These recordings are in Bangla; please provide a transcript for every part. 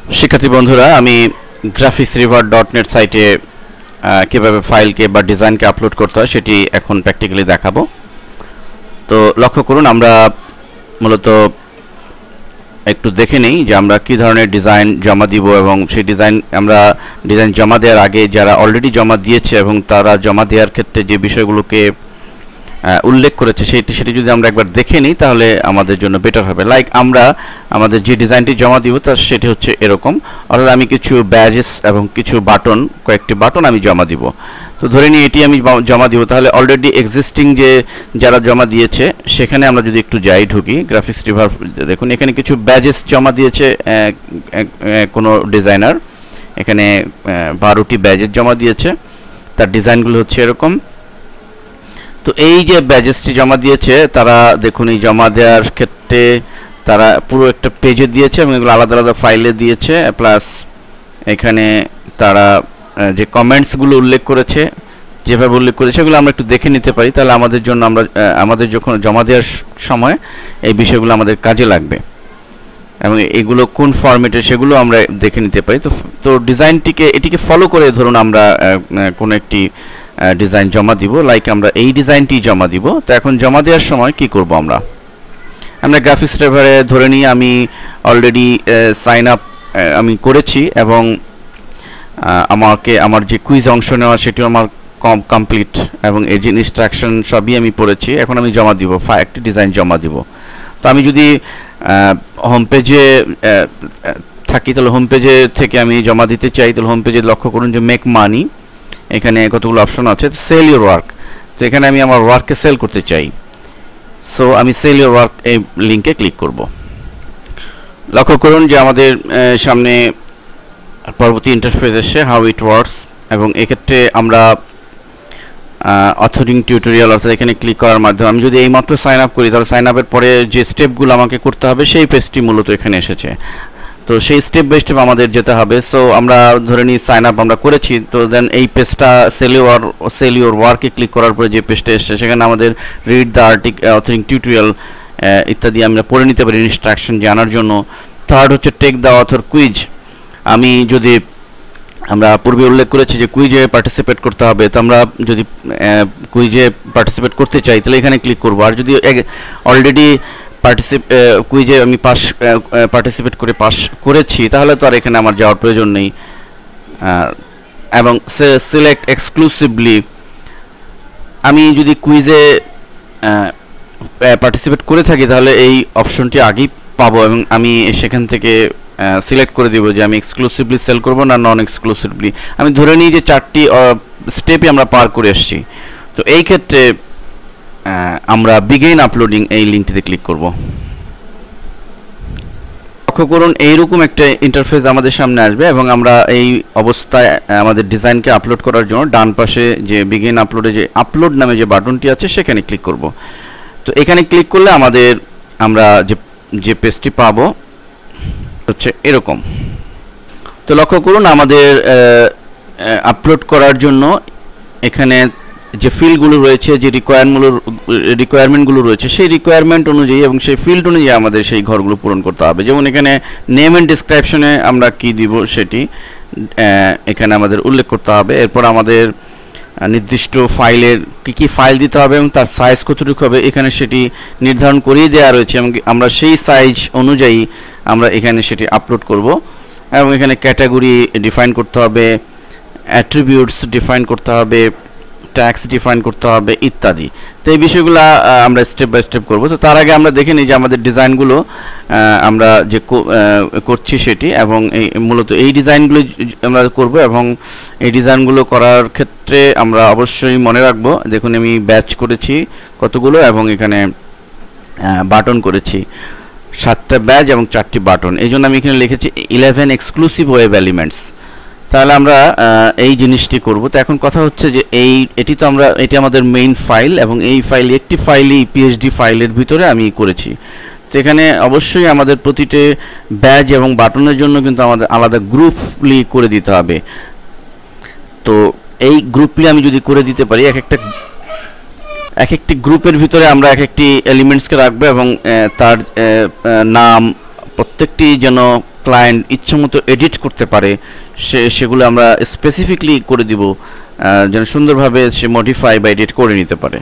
শিক্ষার্থী বন্ধুরা, আমি graphicsriver.net সাইটে কিভাবে ফাইলকে বা ডিজাইনকে আপলোড করতে হয় সেটি এখন প্র্যাকটিক্যালি দেখাবো। তো লক্ষ্য করুন, আমরা মূলত একটু দেখে নিই যে আমরা কি ধরনের ডিজাইন জমা দিব, এবং সেই ডিজাইন জমা দেওয়ার আগে যারা অলরেডি জমা দিয়েছে এবং তারা জমা দেওয়ার ক্ষেত্রে যে বিষয়গুলোকে উল্লেখ করেছে সেটি যদি আমরা একবার দেখে নিই তাহলে আমাদের জন্য বেটার হবে। লাইক আমরা আমাদের যে ডিজাইনটি জমা দিব সেটি হচ্ছে এরকম, অর্থাৎ আমি কিছু ব্যাজেস এবং কিছু কয়েকটি বাটন আমি জমা দিব। তো ধরে নিই এটি আমি জমা দিব, তাহলে অলরেডি এক্সিস্টিং যারা জমা দিয়েছে সেখানে আমরা যদি একটু ঢুকি গ্রাফিক্স রিভার, দেখুন এখানে কিছু ব্যাজেস জমা দিয়েছে কোনো ডিজাইনার। এখানে 12টি ব্যাজেস জমা দিয়েছে, তার ডিজাইনগুলো হচ্ছে এরকম। তো এই যে ব্যাজেসটি জমা দিয়েছে তারা দেখুন এই জমা দেওয়ার ক্ষেত্রে তারা পুরো একটা পেজে দিয়েছে এবং এগুলো আলাদা আলাদা ফাইলে দিয়েছে, প্লাস এখানে তারা যে কমেন্টসগুলো উল্লেখ করেছে, যেভাবে উল্লেখ করেছে সেগুলো আমরা একটু দেখে নিতে পারি, তাহলে আমাদের যখন জমা দেওয়ার সময় এই বিষয়গুলো আমাদের কাজে লাগবে এবং এগুলো কোন ফরম্যাটে সেগুলো আমরা দেখে নিতে পারি। তো এটিকে ফলো করে ধরুন আমরা কোনো একটি ডিজাইন জমা দিব, লাইক আমরা এই ডিজাইনটি জমা দিব। তো এখন জমা দেওয়ার সময় কি করব, আমরা গ্রাফিক্স রিভারে ধরে নিই আমি অলরেডি সাইন আপ আমি করেছি এবং আমার যে কুইজ অংশ নেওয়া সেটিও আমার কমপ্লিট এবং এই যে ইনস্ট্রাকশন সবই আমি পড়েছি। এখন আমি জমা দিব, একটি ডিজাইন জমা দিব। তো আমি যদি হোম পেজে থাকি তাহলে হোম পেজে থেকে আমি জমা দিতে চাই, তাহলে হোম পেজে লক্ষ্য করুন যে মেক মানি, এখানে কতগুলো অপশন আছে, সেল ইউর ওয়ার্ক। তো এখানে আমি আমার ওয়ার্ককে সেল করতে চাই, সো আমি সেল ইউর ওয়ার্ক এই লিঙ্কে ক্লিক করব। লক্ষ্য করুন যে আমাদের সামনে পরবর্তী ইন্টারফেস এসে হাউ ইট ওয়ার্কস, এবং এক্ষেত্রে আমরা অথরিং টিউটোরিয়াল অর্থাৎ এখানে ক্লিক করার মাধ্যমে আমি যদি এইমাত্র সাইন আপ করি তাহলে সাইন আপের পরে যে স্টেপগুলো আমাকে করতে হবে সেই পেজটি মূলত এখানে এসেছে। তো সেই স্টেপ বাই স্টেপ আমাদের যেতে হবে। সো আমরা ধরে নিই সাইন আপ আমরা করেছি, তো দেন এই পেজটা সেল ইউর ওয়ার্কে ক্লিক করার পরে যে পেজটা এসেছে সেখানে আমাদের রিড দ্য অথরিং টিউটোরিয়াল ইত্যাদি আমরা পড়ে নিতে পারি ইনস্ট্রাকশন জানার জন্য। থার্ড হচ্ছে টেক দ্য অথর কুইজ। আমরা পূর্বে উল্লেখ করেছি যে কুইজে পার্টিসিপেট করতে হবে, তো আমরা যদি কুইজে পার্টিসিপেট করতে চাই তাহলে এখানে ক্লিক করব। আর যদি অলরেডি কুইজে আমি পার্টিসিপেট করে পাস করেছি তাহলে তো আর এখানে আমার যাওয়ার প্রয়োজন নেই। এবং সিলেক্ট এক্সক্লুসিভলি, আমি যদি কুইজে পার্টিসিপেট করে থাকি তাহলে এই অপশনটি আগেই পাবো এবং আমি সেখান থেকে সিলেক্ট করে দিব যে আমি এক্সক্লুসিভলি সেল করব না নন এক্সক্লুসিভলি। আমি ধরে নিই যে 4টি স্টেপই আমরা পার করে এসেছি। তো এই ক্ষেত্রে আমরা বিগিন আপলোডিং এই লিঙ্কটিতে ক্লিক করব। লক্ষ্য করুন এইরকম একটা ইন্টারফেস আমাদের সামনে আসবে এবং আমরা এই অবস্থায় আমাদের ডিজাইনকে আপলোড করার জন্য ডান পাশে যে বিগিন আপলোডে যে আপলোড নামে যে বাটনটি আছে সেখানে ক্লিক করব। তো এখানে ক্লিক করলে আমরা যে পেজটি পাবো হচ্ছে এরকম। তো লক্ষ্য করুন আমাদের আপলোড করার জন্য এখানে যে ফিল্ডগুলো রয়েছে, যে রিকোয়ারমেন্টগুলো রয়েছে সেই রিকোয়ারমেন্ট অনুযায়ী এবং সেই ফিল্ড অনুযায়ী আমাদের সেই ঘরগুলো পূরণ করতে হবে। যেমন এখানে নেম অ্যান্ড ডেসক্রিপশনে আমরা কি দিব সেটি এখানে আমাদের উল্লেখ করতে হবে। এরপর আমাদের নির্দিষ্ট ফাইলের কি ফাইল দিতে হবে এবং তার সাইজ কতটুকু হবে এখানে সেটি নির্ধারণ করিয়ে দেওয়া রয়েছে এবং আমরা সেই সাইজ অনুযায়ী আমরা এখানে সেটি আপলোড করব। এবং এখানে ক্যাটাগরি ডিফাইন করতে হবে, অ্যাট্রিবিউটস ডিফাইন করতে হবে, ট্যাক্স ডিফাইন করতে হবে ইত্যাদি। তো এই বিষয়গুলো আমরা স্টেপ বাই স্টেপ করব। তো তার আগে আমরা দেখে নিই যে আমাদের ডিজাইনগুলো আমরা যে করছি সেটি, এবং মূলত এই ডিজাইনগুলো আমরা করব এবং এই ডিজাইনগুলো করার ক্ষেত্রে আমরা অবশ্যই মনে রাখব, দেখুন আমি ব্যাচ করেছি কতগুলো এবং এখানে বাটন করেছি 7টা ব্যাচ এবং 4টি বাটন। এই জন্য আমি এখানে লিখেছি 11 এক্সক্লুসিভ ওয়েব এলিমেন্টস। তাহলে আমরা এই জিনিসটি করব। তো এখন কথা হচ্ছে যে এটি আমাদের মেইন ফাইল এবং এই একটি ফাইলই পিএইচডি ফাইলের ভিতরে আমি করেছি। তো এখানে অবশ্যই আমাদের প্রতিটি ব্যাজ এবং বাটনের জন্য কিন্তু আমাদের আলাদা গ্রুপলি করে দিতে হবে। তো এই গ্রুপলি আমি যদি করে দিতে পারি, এক একটি গ্রুপের ভিতরে আমরা এক একটি এলিমেন্টসকে রাখবো এবং তার নাম প্রত্যেকটি যেন ক্লায়েন্ট ইচ্ছামতো এডিট করতে পারে, সেগুলো আমরা স্পেসিফিকলি করে দিব যেন সুন্দরভাবে সে মডিফাই বা এডিট করে নিতে পারে।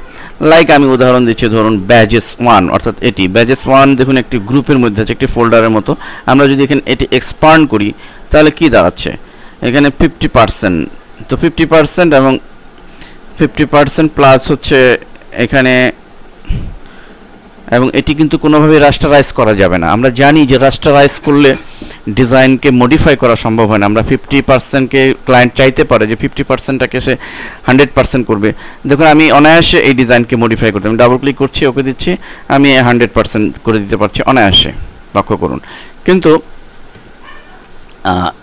লাইক আমি উদাহরণ দিচ্ছি, ধরুন ব্যাজেস 1, অর্থাৎ এটি ব্যাজেস 1 দেখুন একটি গ্রুপের মধ্যে আছে, একটি ফোল্ডারের মতো। আমরা যদি এখানে এটি এক্সপান্ড করি তাহলে কি দাঁড়াচ্ছে, এখানে 50%, তো 50% এবং 50% প্লাস হচ্ছে এখানে, এবং এটি কিন্তু কোনোভাবে রাস্টারাইজ করা যাবে না। আমরা জানি যে রাস্টারাইজ করলে ডিজাইনকে মডিফাই করা সম্ভব হয় না। আমরা 50%কে ক্লায়েন্ট চাইতে পারে যে 50%টাকে সে 100% করবে। দেখুন আমি অনায়াসে এই ডিজাইনকে মডিফাই করতে, আমি ডাবল ক্লিক করছি, ওকে দিচ্ছি, আমি 100% করে দিতে পারছি অনায়াসে, লক্ষ্য করুন। কিন্তু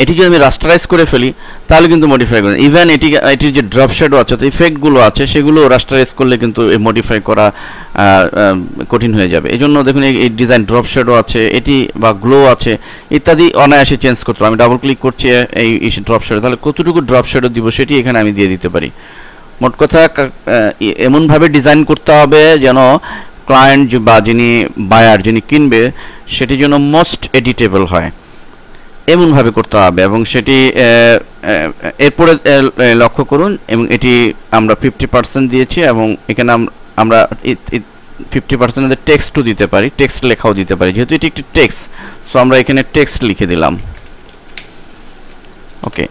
এটি যদি আমি রাস্টারাইজ করে ফেলি তাহলে কিন্তু মডিফাই করে, ইভেন এটির যে ড্রপ শ্যাডো আছে, ইফেক্টগুলো আছে, সেগুলো রাস্টারাইজ করলে কিন্তু মডিফাই করা কঠিন হয়ে যাবে। এই জন্য দেখুন এই ডিজাইন ড্রপ শ্যাডো আছে, এটি বা গ্লো আছে ইত্যাদি অনায়াসে চেঞ্জ করতে পারি। আমি ডাবল ক্লিক করছি এই ড্রপ শ্যাডো, তাহলে কতটুকু ড্রপ শ্যাডো দিব সেটি এখানে আমি দিয়ে দিতে পারি। মোট কথা এমনভাবে ডিজাইন করতে হবে যেন ক্লায়েন্ট বা যিনি বায়ার, যিনি কিনবে, সেটি যেন মোস্ট এডিটেবল হয়, এমনভাবে করতে হবে। এবং সেটি এরপরে লক্ষ্য করুন, এবং এটি আমরা 50% দিয়েছি, এবং এখানে আমরা 50% টেক্সটও দিতে পারি, টেক্সট লেখাও দিতে পারি, যেহেতু এটি একটি টেক্সট, সো আমরা এখানে টেক্সট লিখে দিলাম, ওকে।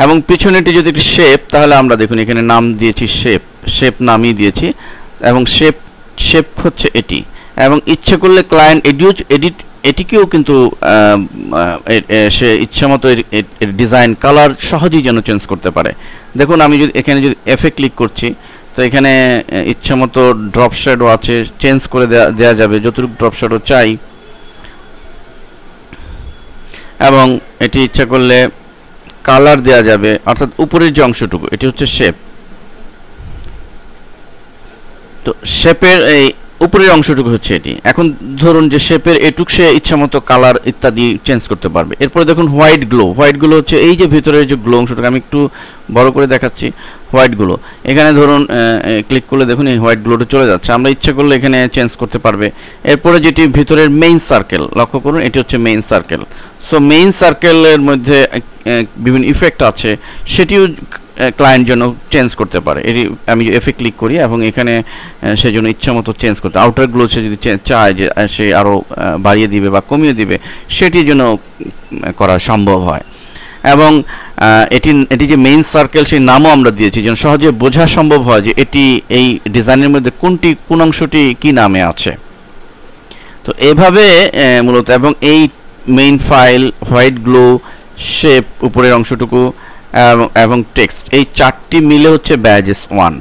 এবং পিছনেটি যদি একটি শেপ, তাহলে আমরা দেখুন এখানে নাম দিয়েছি শেপ নামই দিয়েছি, এবং শেপ হচ্ছে এটি। এবং ইচ্ছে করলে ক্লায়েন্ট এটিকেও কিন্তু সে ইচ্ছামতো ডিজাইন কালার সহজেই যেন চেঞ্জ করতে পারে। দেখুন আমি যদি এখানে যদি এফে ক্লিক করছি, তো এখানে ইচ্ছামতো ড্রপ শ্যাডো আছে, চেঞ্জ করে দেওয়া যাবে যতটুকু ড্রপ শ্যাডো চাই। এবং এটি ইচ্ছা করলে কালার দেওয়া যাবে, অর্থাৎ উপরের যে অংশটুকু, এটি হচ্ছে শেপ, তো শেপের এই উপরের অংশটুকু হচ্ছে এটি। এখন ধরুন যে শেপের এটুক সে ইচ্ছামতো কালার ইত্যাদি চেঞ্জ করতে পারবে। এরপরে দেখুন হোয়াইট গ্লো হচ্ছে এই যে ভিতরের যে গ্লো অংশটুকু, আমি একটু বড় করে দেখাচ্ছি, হোয়াইট গ্লো। এখানে ধরুন ক্লিক করলে দেখুন এই হোয়াইট গ্লোটা চলে যাচ্ছে, আমরা ইচ্ছা করলে এখানে চেঞ্জ করতে পারবে। এরপরে যেটি ভিতরের মেইন সার্কেল, লক্ষ্য করুন এটি হচ্ছে মেইন সার্কেল। সো মেইন সার্কেলের মধ্যে বিভিন্ন ইফেক্ট আছে, সেটিও ক্লায়েন্ট যেন চেঞ্জ করতে পারে। এটি আমি এফে ক্লিক করি এবং এখানে সে জন্য ইচ্ছা মতো চেঞ্জ করতে, আউটার গ্লো সে যদি চায় যে সে আরও বাড়িয়ে দিবে বা কমিয়ে দিবে, সেটি যেন করা সম্ভব হয়। এবং এটি যে মেইন সার্কেল, সেই নামও আমরা দিয়েছি যেন সহজে বোঝা সম্ভব হয় যে এটি এই ডিজাইনের মধ্যে কোন অংশটি কি নামে আছে। তো এভাবে মূলত, এবং এই main file, white glow, shape উপরের অংশটুকু এবং টেক্সট, এই চারটি মিলে হচ্ছে ব্যাজেস 1,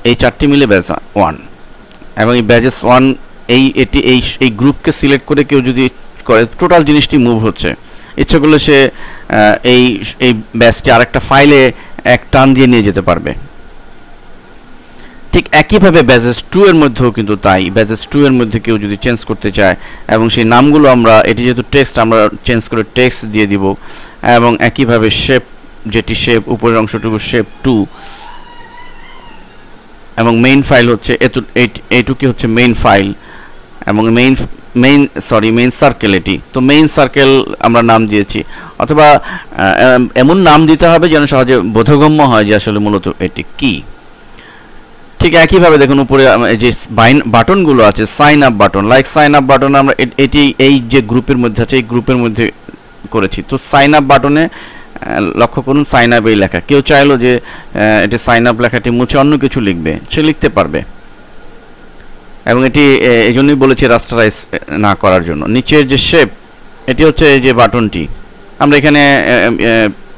এই চারটি মিলে ব্যাজ 1। এবং এই ব্যাজেস 1 এই গ্রুপকে সিলেক্ট করে কেউ যদি করে, টোটাল জিনিসটি মুভ হচ্ছে। ইচ্ছা করলে সে এই ব্যাজটি আরেকটা ফাইলে এক টান দিয়ে নিয়ে যেতে পারবে। ঠিক একইভাবে ব্যাজেস 2 এর মধ্যেও কিন্তু তাই, ব্যাজেস 2 এর মধ্যে কেউ যদি চেঞ্জ করতে চায়, এবং সেই নামগুলো আমরা, এটি যেহেতু টেক্সট, আমরা চেঞ্জ করে টেক্সট দিয়ে দিব। এবং একইভাবে শেপ, যেটি শেপ উপরের অংশটুকু শেপ 2, এবং মেইন ফাইল হচ্ছে এইটুকি হচ্ছে মেইন ফাইল, এবং মেইন সার্কেল এটি। তো মেইন সার্কেল আমরা নাম দিয়েছি, অথবা এমন নাম দিতে হবে যেন সহজে বোধগম্য হয় যে আসলে মূলত এটি কি। ঠিক একইভাবে দেখুন উপরে যে বাটনগুলো আছে, sign up button, like sign up button আমরা এটি এই যে গ্রুপের মধ্যে আছে, এই গ্রুপের মধ্যে করেছি। তো সাইন আপ বাটনে লক্ষ্য করুন সাইন আপ এই লেখা, কেউ চাইলো যে এটি সাইন আপ লেখাটি মুছে অন্য কিছু লিখবে, সে লিখতে পারবে। এবং এটি এই জন্যই বলেছি রাস্টারাইজ না করার জন্য। নিচের যে শেপ, এটি হচ্ছে এই যে বাটনটি, আমরা এখানে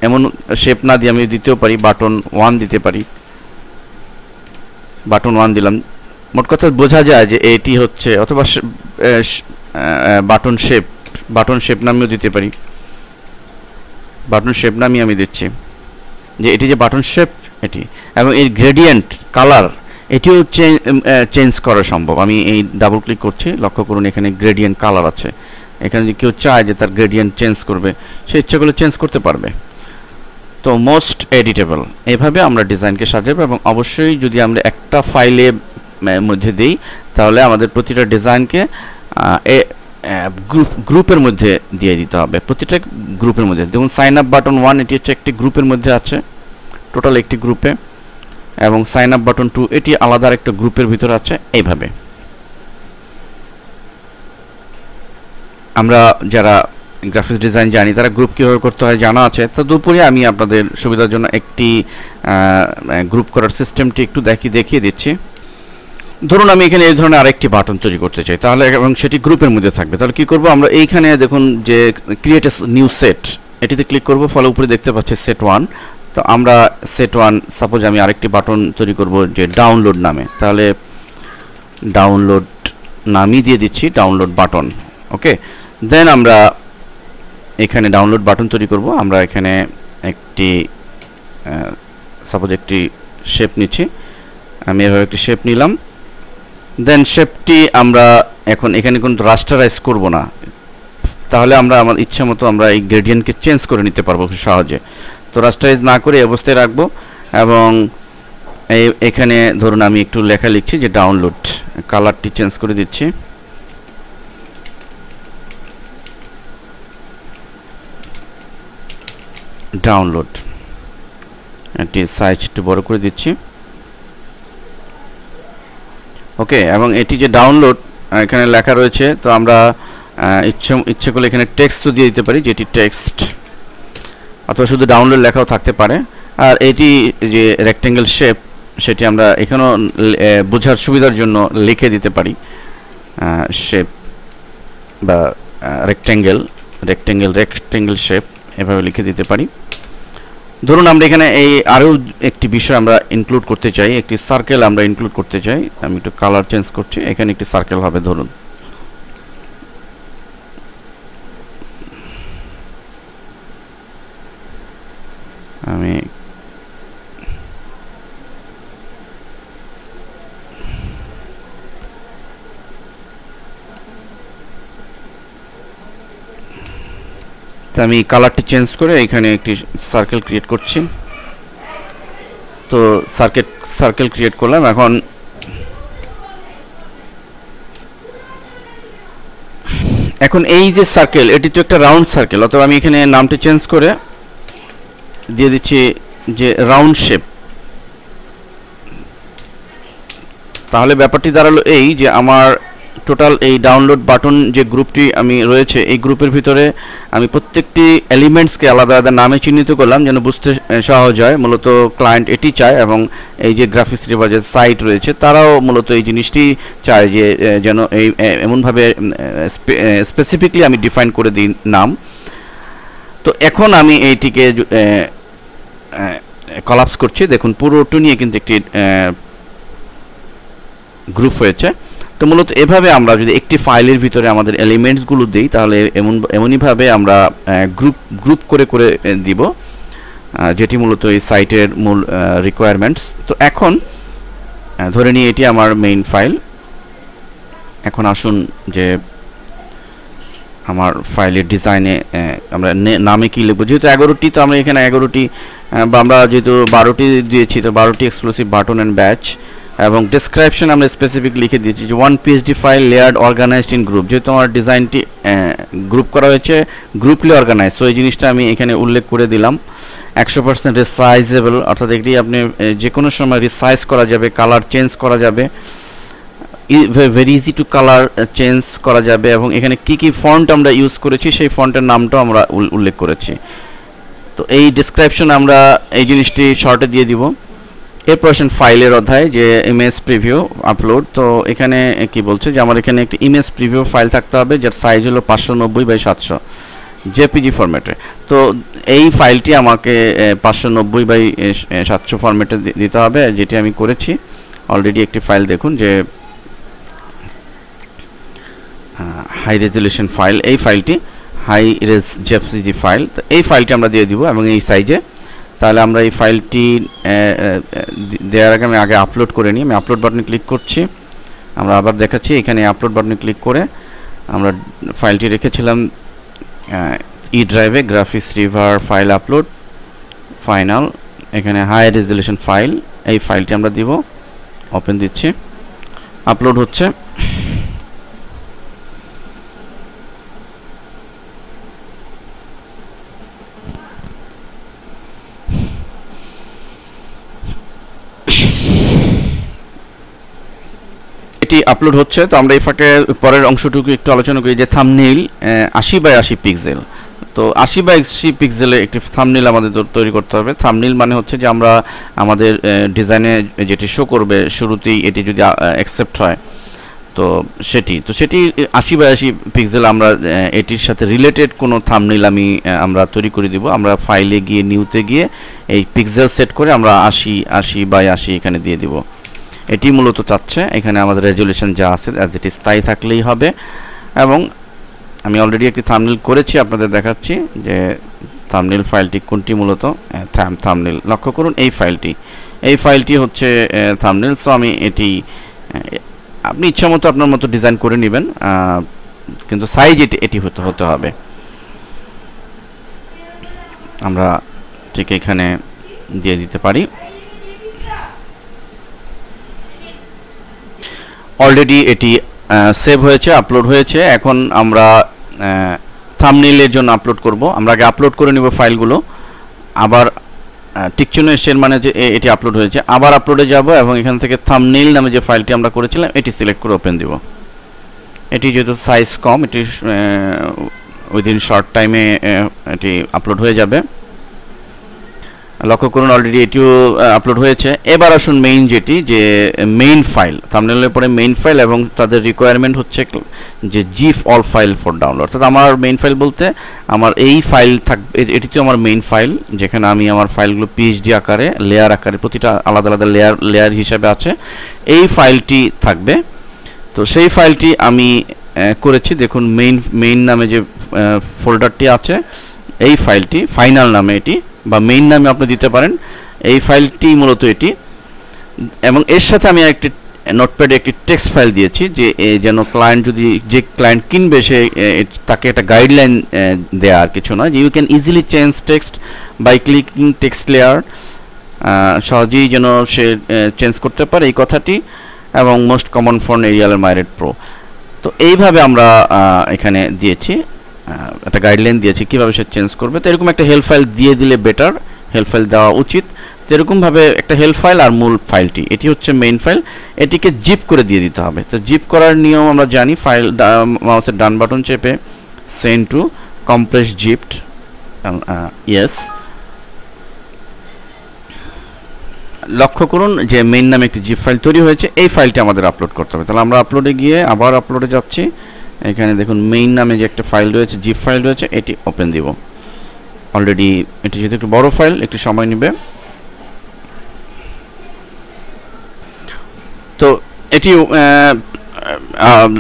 এমন শেপ না দিয়ে আমি দিতেও পারি, বাটন 1 দিতে পারি, বাটন 1 দিলাম। মোট কথা বোঝা যায় যে এটি হচ্ছে, অথবা বাটন শেপ নামেও দিতে পারি, বাটন শেপ নামই আমি দিচ্ছি যে এটি যে বাটন শেপ এটি। এবং এর গ্রেডিয়েন্ট কালার, এটিও চেঞ্জ করা সম্ভব। আমি এই ডাবল ক্লিক করছি, লক্ষ্য করুন এখানে গ্রেডিয়েন্ট কালার আছে। এখানে যদি কেউ চায় যে তার গ্রেডিয়েন্ট চেঞ্জ করবে, সে ইচ্ছা করলে চেঞ্জ করতে পারবে। তো মোস্ট এডিটেবল, এভাবে আমরা ডিজাইনকে সাজাবো। এবং অবশ্যই যদি আমরা একটা ফাইলে মধ্যে দিই, তাহলে আমাদের প্রতিটা ডিজাইনকে গ্রুপের মধ্যে দিয়ে দিতে হবে, প্রতিটা গ্রুপের মধ্যে। দেখুন সাইন আপ বাটন 1 এটি হচ্ছে একটি গ্রুপের মধ্যে আছে, টোটাল একটি গ্রুপে, এবং সাইন আপ বাটন 2 এটি আলাদা একটা গ্রুপের ভিতরে আছে। এইভাবে আমরা যারা গ্রাফিক্স ডিজাইন জানি তারা গ্রুপ কীভাবে করতে হয় জানা আছে। তো দুপুরে আমি আপনাদের সুবিধার জন্য একটি গ্রুপ করার সিস্টেমটি একটু দেখিয়ে দিচ্ছি। ধরুন আমি এখানে এই ধরনের আরেকটি বাটন তৈরি করতে চাই, তাহলে এবং সেটি গ্রুপের মধ্যে থাকবে। তাহলে কি করব, আমরা এইখানে দেখুন যে ক্রিয়েট এ নিউ সেট, এটিতে ক্লিক করব, ফলে উপরে দেখতে পাচ্ছি সেট 1। তো আমরা সেট 1, সাপোজ আমি আরেকটি বাটন তৈরি করব যে ডাউনলোড নামে, তাহলে ডাউনলোড নামই দিয়ে দিচ্ছি, ডাউনলোড বাটন। ওকে, দেন আমরা এখানে ডাউনলোড বাটন তৈরি করব। আমরা এখানে একটি সাপোজ একটি শেপ নিচ্ছি, আমি এভাবে একটি শেপ নিলাম। দেন শেপটি আমরা এখন এখানে কিন্তু রাস্টারাইজ করব না, তাহলে আমরা আমার ইচ্ছা মতো আমরা এই গ্রেডিয়েন্টকে চেঞ্জ করে নিতে পারবো খুব সহজে। তো রাস্টারাইজ না করে এই অবস্থায় রাখবো, এবং এখানে ধরুন আমি একটু লেখা লিখছি যে ডাউনলোড, কালারটি চেঞ্জ করে দিচ্ছি। ডাউনলোড, এটি সাইজ একটু বড় করে দিচ্ছি। ওকে, এবং এটি যে ডাউনলোড এখানে লেখা রয়েছে, তো আমরা ইচ্ছে করলে এখানে টেক্সটও দিয়ে দিতে পারি, যেটি টেক্সট, অথবা শুধু ডাউনলোড লেখাও থাকতে পারে। আর এটি যে রেক্টেঙ্গেল শেপ, সেটি আমরা এখানেও বোঝার সুবিধার জন্য লিখে দিতে পারি, শেপ বা রেক্টেঙ্গেল শেপ এভাবে লিখে দিতে পারি। ধরুন আমরা এখানে এই আরও একটি বিষয় আমরা ইনক্লুড করতে চাই, একটি সার্কেল আমরা ইনক্লুড করতে চাই। আমি একটু কালার চেঞ্জ করছি, এখানে একটি সার্কেল হবে। ধরুন আমি আমি কালারটি চেঞ্জ করে এখানে একটি সার্কেল ক্রিয়েট করছি। তো সার্কেল ক্রিয়েট করলাম। এখন এই যে সার্কেল, এটি তো একটা রাউন্ড সার্কেল, অথবা আমি এখানে নামটি চেঞ্জ করে দিয়ে দিচ্ছি যে রাউন্ড শেপ। তাহলে ব্যাপারটি দাঁড়ালো এই যে আমার টোটাল এই ডাউনলোড বাটন যে গ্রুপটি আমি রয়েছে, এই গ্রুপের ভিতরে আমি প্রত্যেকটি এলিমেন্টসকে আলাদা আলাদা নামে চিহ্নিত করলাম যেন বুঝতে সহজ হয়। মূলত ক্লায়েন্ট এটি চায়, এবং এই যে গ্রাফিক্স রিভার যে সাইট রয়েছে তারাও মূলত এই জিনিসটি চায় যে যেন এই এমনভাবে স্পেসিফিকলি আমি ডিফাইন করে দিই নাম। তো এখন আমি এইটিকে কলাপস করছি, দেখুন পুরোটা নিয়ে কিন্তু একটি গ্রুপ হয়েছে। তো মূলত এভাবে আমরা যদি একটি ফাইলের ভিতরে আমাদের এলিমেন্টসগুলো দিই, তাহলে এমনইভাবে আমরা গ্রুপ করে দিব, যেটি মূলত এই সাইটের মূল রিকোয়ারমেন্টস। তো এখন ধরে নিই এটি আমার মেইন ফাইল। এখন আসুন যে আমার ফাইলের ডিজাইনে আমরা নামে কি লিখব, যেহেতু 11টি, তো আমরা এখানে 11টি বা আমরা যেহেতু 12টি দিয়েছি, তো 12টি এক্সক্লুসিভ বাটন অ্যান্ড ব্যাচ, এবং ডেসক্রিপশন আমরা স্পেসিফিক লিখে দিয়েছি যে 1 PSD file layered organised in group. যেহেতু আমার ডিজাইনটি গ্রুপ করা হয়েছে, গ্রুপলি অর্গানাইজ, সো এই জিনিসটা আমি এখানে উল্লেখ করে দিলাম। 100% রিসাইজেবল, অর্থাৎ এটি আপনি যে কোনো সময় রিসাইজ করা যাবে, কালার চেঞ্জ করা যাবে, very easy to colour change করা যাবে, এবং এখানে কি ফন্ট আমরা ইউজ করেছি সেই ফন্টের নামটাও আমরা উল্লেখ করেছি। তো এই ডেসক্রিপশন আমরা এই জিনিসটি শর্টে দিয়ে দিব। এরপর আসেন ফাইলের অধ্যায়, যে ইমেজ প্রিভিউ আপলোড। তো এখানে কি বলছে যে আমার এখানে একটি ইমেজ প্রিভিউ ফাইল থাকতে হবে, যার সাইজ হলো 590x700 জেপিজি ফরম্যাটে। তো এই ফাইলটি আমাকে 590x700 ফরম্যাটে দিতে হবে, যেটি আমি করেছি অলরেডি। একটি ফাইল দেখুন যে হাই রেজলিউশন ফাইল, এই ফাইলটি হাই রেজ জেপিজি ফাইল। তো এই ফাইলটি আমরা দিয়ে দিব এবং এই সাইজে। তাহলে আমরা এই ফাইলটি দেওয়ার আগে আমি আপলোড করে নিই। আমি আপলোড বাটনে ক্লিক করছি, আমরা আবার দেখাচ্ছি। এখানে আপলোড বাটনে ক্লিক করে আমরা ফাইলটি রেখেছিলাম ই ড্রাইভে, graphics river file upload final. এখানে হাই রেজলিউশন ফাইল, এই ফাইলটি আমরা দিব। ওপেন দিচ্ছি, আপলোড হচ্ছে। এটি আপলোড হচ্ছে। তো আমরা এই ফাঁকে পরের অংশটুকু একটু আলোচনা করি যে থাম্বনেইল 80x80 পিক্সেল। তো 80x80 পিক্সেলে একটি থাম্বনেইল আমাদের তৈরি করতে হবে। থাম্বনেইল মানে হচ্ছে যে আমরা আমাদের ডিজাইনে যেটি শো করবে শুরুতেই এটি যদি অ্যাকসেপ্ট হয় তো সেটি 80x80 পিক্সেল আমরা এটির সাথে রিলেটেড কোনো থাম্বনেইল আমরা তৈরি করে দিব। আমরা ফাইলে গিয়ে নিউতে গিয়ে এই পিক্সেল সেট করে আমরা 80x80 এখানে দিয়ে দিব। এটি মূলত চাচ্ছে। এখানে আমাদের রেজুলেশন যা আছে অ্যাজ ইট ইজ তাই থাকলেই হবে। এবং আমি অলরেডি একটি থাম্বনেইল করেছি, আপনাদের দেখাচ্ছি যে থাম্বনেইল ফাইলটি কোনটি। মূলত থাম্বনেইল লক্ষ্য করুন, এই ফাইলটি হচ্ছে থাম্বনেইল। সো আমি এটি আপনি ইচ্ছা মতো আপনার মতো ডিজাইন করে নেবেন, কিন্তু সাইজ এটি হতে হবে। আমরা ঠিক এখানে দিয়ে দিতে পারি। অলরেডি এটি সেভ হয়েছে, আপলোড হয়েছে। এখন আমরা থাম্বনেইলের জন্য আপলোড করব। আমরা আগে আপলোড করে নিব ফাইলগুলো। আবার টিকচিহ্ন এসছে, মানে যে এটি আপলোড হয়েছে। আবার আপলোডে যাব এবং এখান থেকে থাম্বনেইল নামে যে ফাইলটি আমরা করেছিলাম এটি সিলেক্ট করে ওপেন দিব। এটি যেহেতু সাইজ কম, এটি উইদিন শর্ট টাইমে এটি আপলোড হয়ে যাবে। লক্ষ্য করুন অলরেডি এটিও আপলোড হয়েছে। এবার আসুন মেইন মেইন ফাইল, থাম্বনেইলের পরে মেইন ফাইল, এবং তাদের রিকোয়ারমেন্ট হচ্ছে যে জিফ অল ফাইল ফর ডাউনলোড। অর্থাৎ আমার মেইন ফাইল বলতে আমার এই ফাইল থাকবে, এটিতে আমার মেইন ফাইল, যেখানে আমি আমার ফাইলগুলো পিএইচডি আকারে, লেয়ার আকারে, প্রতিটা আলাদা আলাদা লেয়ার হিসাবে আছে, এই ফাইলটি থাকবে। তো সেই ফাইলটি আমি করেছি। দেখুন মেইন নামে যে ফোল্ডারটি আছে, এই ফাইলটি ফাইনাল নামে এটি, বা মেইন নামে আপনি দিতে পারেন। এই ফাইলটি মূলত এটি, এবং এর সাথে আমি একটি নোটপ্যাডে একটি টেক্সট ফাইল দিয়েছি যে যেন যে ক্লায়েন্ট কিনবে সে তাকে একটা গাইডলাইন দেয়া, আর কিছু নয়, যে you can easily change text by clicking text layer. সহজেই যেন সে চেঞ্জ করতে পারে এই কথাটি, এবং most common font Arial Myriad Pro. তো এইভাবে আমরা এখানে দিয়েছি, একটা গাইডলাইন দিয়েছি কিভাবে সে চেঞ্জ করবে। তো এরকম একটা হেল্প ফাইল দিয়ে দিলে বেটার, হেল্প ফাইল দেওয়া উচিত। তো এরকমভাবে একটা হেল্প ফাইল আর মূল ফাইলটি, এটি হচ্ছে মেইন ফাইল, এটিকে জিপ করে দিয়ে দিতে হবে। তো জিপ করার নিয়ম আমরা জানি। ফাইল মাউসের ডান বাটন চেপে send to compress zipped, yes. লক্ষ্য করুন যে মেইন নামে একটি জিপ ফাইল তৈরি হয়েছে। এই ফাইলটি আমাদের আপলোড করতে হবে। তাহলে আমরা আপলোডে গিয়ে আবার আপলোডে যাচ্ছি। এখানে দেখুন মেইন নামে যে একটা ফাইল রয়েছে, জিপ ফাইল রয়েছে, এটি ওপেন দিব। অলরেডি এটি যেহেতু একটু বড় ফাইল, একটু সময় নেবে। তো এটি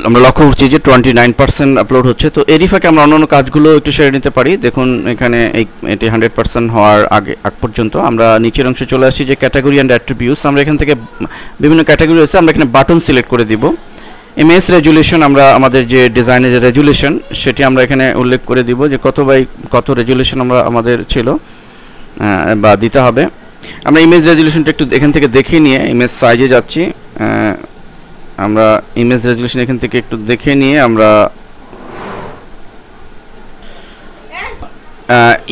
আমরা লক্ষ্য করছি যে 29% আপলোড হচ্ছে। তো এরই ফাঁকে আমরা অন্যান্য কাজগুলো একটু সেরে নিতে পারি। দেখুন এখানে এটি 100% হওয়ার আগ পর্যন্ত আমরা নিচের অংশে চলে আসছি, যে ক্যাটাগরি অ্যান্ড অ্যাট্রিবিউটস। আমরা এখান থেকে বিভিন্ন ক্যাটাগরি রয়েছে, আমরা এখানে বাটন সিলেক্ট করে দিব। ইমেজ রেজুলেশন, আমরা আমাদের যে ডিজাইনের যে রেজুলেশন সেটি আমরা এখানে উল্লেখ করে দিব, যে কত রেজুলেশন আমাদের ছিল বা দিতে হবে। আমরা ইমেজ রেজুলেশনটা একটু এখান থেকে দেখে নিয়ে ইমেজ সাইজে যাচ্ছি। আমরা ইমেজ রেজুলেশন এখান থেকে একটু দেখে নিয়ে আমরা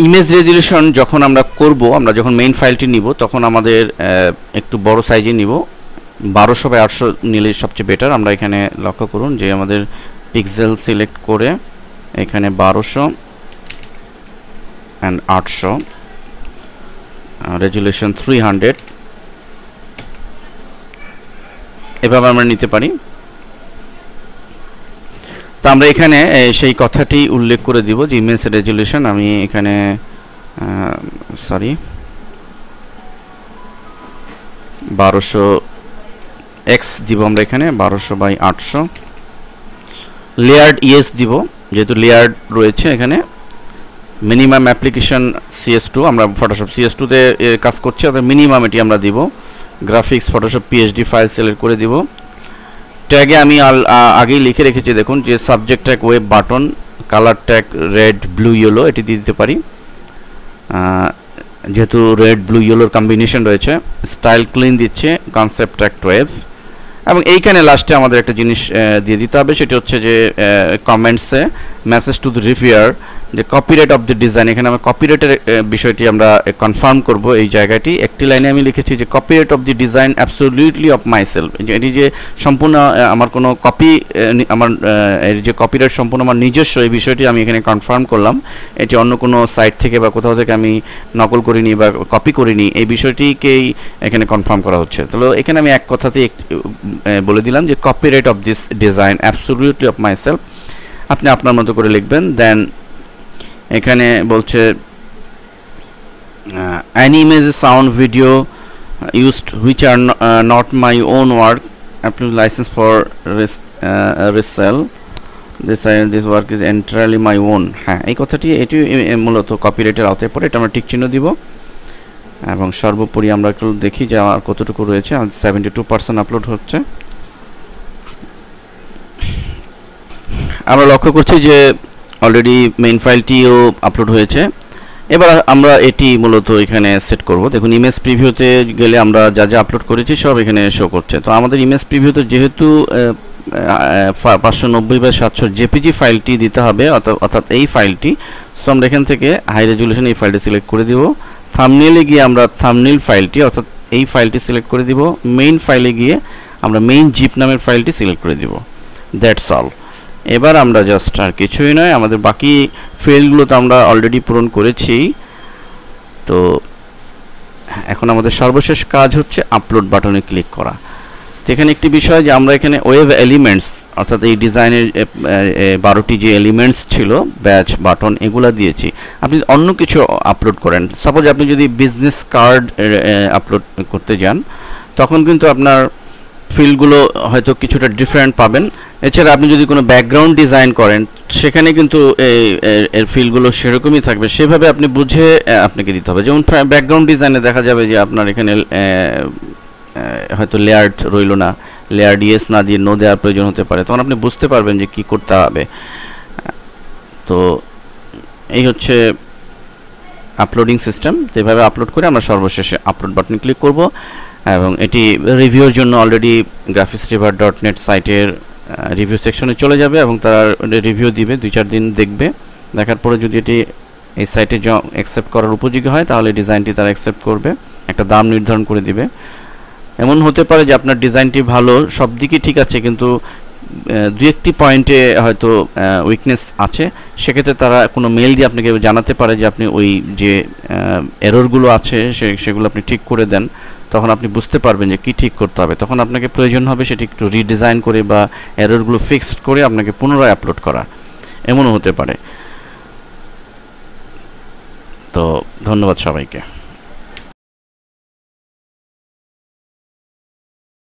ইমেজ রেজুলেশন যখন আমরা করব, আমরা যখন মেইন ফাইলটি নিব তখন আমাদের একটু বড় সাইজে নিব। 1200x800 নিলে সবচেয়ে বেটার। আমরা এখানে লক্ষ্য করুন যে আমাদের পিক্সেল সিলেক্ট করে এখানে 1200 and 800, রেজুলেশন 300, এভাবে আমরা নিতে পারি। তো আমরা এখানে সেই কথাটি উল্লেখ করে দিব যে ইমেজ রেজুলেশন, আমি এখানে 1200x দিব। আমরা এখানে 1200/800। লেয়ার্ড ইয়েস দিব, যেহেতু লেয়ার্ড রয়েছে এখানে। মিনিমাম অ্যাপ্লিকেশন CS2, আমরা ফটোশপ CS2 তে কাজ করছি, অর্থাৎ মিনিমাম এটি আমরা দিব। Graphics Photoshop PSD file select করে দিব। ট্যাগে আমি আগেই লিখে রেখেছি, দেখুন যে subject tag web button, colour tag red blue yellow, এটি দিয়ে দিতে পারি যেহেতু রেড ব্লু ইয়েলোর কম্বিনেশন রয়েছে। স্টাইল ক্লিন দিচ্ছে, কনসেপ্ট ট্যাগ 12, এবং এইখানে লাস্টে আমাদের একটা জিনিস দিয়ে দিতে হবে, সেটি হচ্ছে যে কমেন্টসে মেসেজ টু দ্য রিভিউয়ার যে কপিরাইট অফ দ্য ডিজাইন, এখানে আমরা কপিরাইটের বিষয়টি আমরা কনফার্ম করব। এই জায়গাটি একটি লাইনে আমি লিখেছি যে copyright of the design absolutely of myself, এটি যে সম্পূর্ণ আমার কোনো কপি, আমার এর যে কপিরাইট সম্পূর্ণ আমার নিজস্ব, এই বিষয়টি আমি এখানে কনফার্ম করলাম। এটি অন্য কোনো সাইট থেকে বা কোথাও থেকে আমি নকল করিনি বা কপি করিনি, এই বিষয়টিকেই এখানে কনফার্ম করা হচ্ছে। তাহলে এখানে আমি এক কথাতেই বলে দিলাম যে copyright of this design absolutely of myself. আপনি আপনার মতো করে লিখবেন। দেন এখানে বলছে any image, sound, video used which are not my own work, apply license for resell, this work is entirely my own। হ্যাঁ, এই কথাটি এটি মূলত কপিরাইটের আওতায় পড়ে, এটা আমরা টিক চিহ্ন দিব। এবং সর্বোপরি আমরা একটু দেখি যে আমার কতটুকু রয়েছে। 72% আপলোড হচ্ছে। আমরা লক্ষ্য করছি যে অলরেডি মেইন ফাইলটিও আপলোড হয়েছে। এবার আমরা এটি মূলত এখানে সেট করব। দেখুন ইমেজ প্রিভিউতে গেলে আমরা যা যা আপলোড করেছি সব এখানে শো করছে। তো আমাদের ইমেজ প্রিভিউতে যেহেতু 590 বাই 700 জেপিজি ফাইলটি দিতে হবে, অর্থাৎ এই ফাইলটি, সো আমরা এখান থেকে হাই রেজুলেশন এই ফাইলটি সিলেক্ট করে দিব। থাম্বনেইলে গিয়ে আমরা থাম্বনেইল ফাইলটি, অর্থাৎ এই ফাইলটি সিলেক্ট করে দিব। মেইন ফাইলে গিয়ে আমরা মেইন জিপ নামের ফাইলটি সিলেক্ট করে দিব। That's all. এবার আমরা জাস্ট আর কিছুই নয়, আমাদের বাকি ফিল্ডগুলো তো আমরা অলরেডি পূরণ করেছি। তো এখন আমাদের সর্বশেষ কাজ হচ্ছে আপলোড বাটনে ক্লিক করা। তো এখানে একটি বিষয় যে আমরা এখানে ওয়েব এলিমেন্টস, অর্থাৎ এই ডিজাইনের 12টি যে এলিমেন্টস ছিল, ব্যাচ, বাটন, এগুলা দিয়েছি। আপনি অন্য কিছু আপলোড করেন, সাপোজ আপনি যদি বিজনেস কার্ড আপলোড করতে যান, তখন কিন্তু আপনার ফিল্ডগুলো হয়তো কিছুটা ডিফারেন্ট পাবেন। এছাড়া আপনি যদি কোনো ব্যাকগ্রাউন্ড ডিজাইন করেন, সেখানে কিন্তু এর ফিল্ডগুলো সেরকমই থাকবে, সেভাবে আপনি বুঝে আপনাকে দিতে হবে। যেমন ব্যাকগ্রাউন্ড ডিজাইনে দেখা যাবে যে আপনার এখানে হয়তো লেয়ার্ড রইল না, লেয়ার্ড ইয়েস না দিয়ে নো দেওয়ার প্রয়োজন হতে পারে, তখন আপনি বুঝতে পারবেন যে কি করতে হবে। তো এই হচ্ছে আপলোডিং সিস্টেম। তো এভাবে আপলোড করে আমরা সর্বশেষে আপলোড বাটনে ক্লিক করব এবং এটি রিভিউর জন্য অলরেডি graphicsriver.net সাইটের রিভিউ সেকশনে চলে যাবে এবং তারা রিভিউ দিবে, 2-4 দিন দেখবে। দেখার পরে যদি এটি এই সাইটে অ্যাকসেপ্ট করার উপযোগী হয়, তাহলে ডিজাইনটি তারা অ্যাকসেপ্ট করবে, একটা দাম নির্ধারণ করে দিবে। এমন হতে পারে যে আপনার ডিজাইনটি ভালো, সব দিকই ঠিক আছে, কিন্তু 2-1টি পয়েন্টে হয়তো উইকনেস আছে, সেক্ষেত্রে তারা কোনো মেল দিয়ে আপনাকে জানাতে পারে যে আপনি ওই যে এররগুলো আছে সেগুলো আপনি ঠিক করে দেন। তখন আপনি বুঝতে পারবেন যে কি ঠিক করতে হবে। তখন আপনাকে প্রয়োজন হবে সেটি একটু রিডিজাইন করে বা এররগুলো ফিক্সড করে আপনাকে পুনরায় আপলোড করা, এমনও হতে পারে। তো ধন্যবাদ সবাইকে।